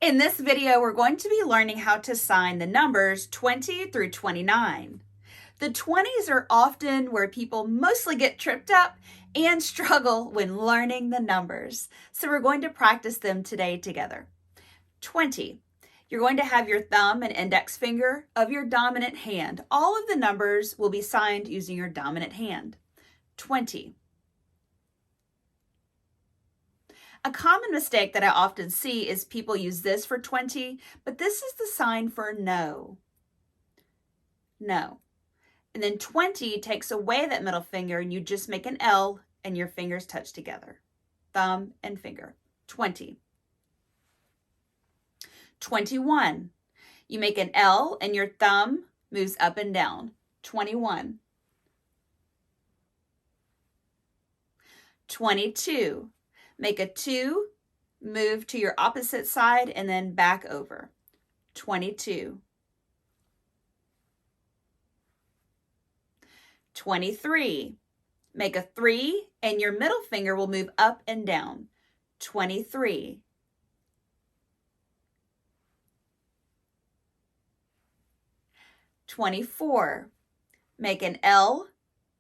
In this video, we're going to be learning how to sign the numbers 20 through 29. The 20s are often where people mostly get tripped up and struggle when learning the numbers. So we're going to practice them today together. 20. You're going to have your thumb and index finger of your dominant hand. All of the numbers will be signed using your dominant hand. 20. A common mistake that I often see is people use this for 20, but this is the sign for no. No. And then 20 takes away that middle finger and you just make an L and your fingers touch together. Thumb and finger. 20. 21. You make an L and your thumb moves up and down. 21. 22. Make a 2, move to your opposite side, and then back over. 22. 23. Make a 3, and your middle finger will move up and down. 23. 24. Make an L,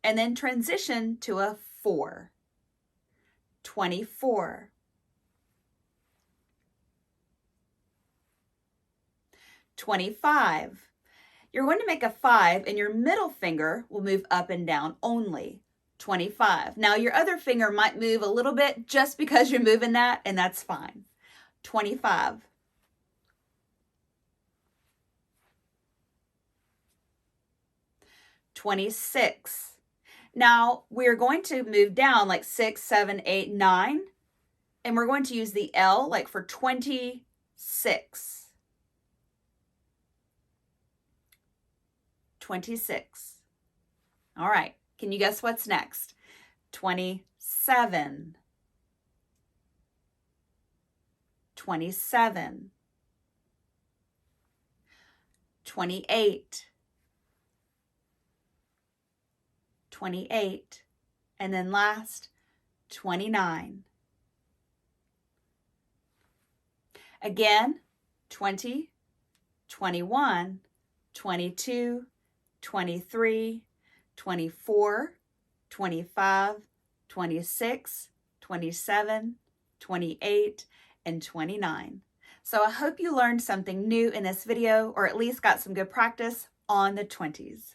and then transition to a 4. 24. 25. You're going to make a 5 and your middle finger will move up and down only. 25. Now your other finger might move a little bit just because you're moving that, and that's fine. 25. 26. Now, we're going to move down like 6, 7, 8, 9, and we're going to use the L like for 26. 26. All right, can you guess what's next? 27. 27. 28. 28, and then last, 29. Again, 20, 21, 22, 23, 24, 25, 26, 27, 28, and 29. So I hope you learned something new in this video, or at least got some good practice on the 20s.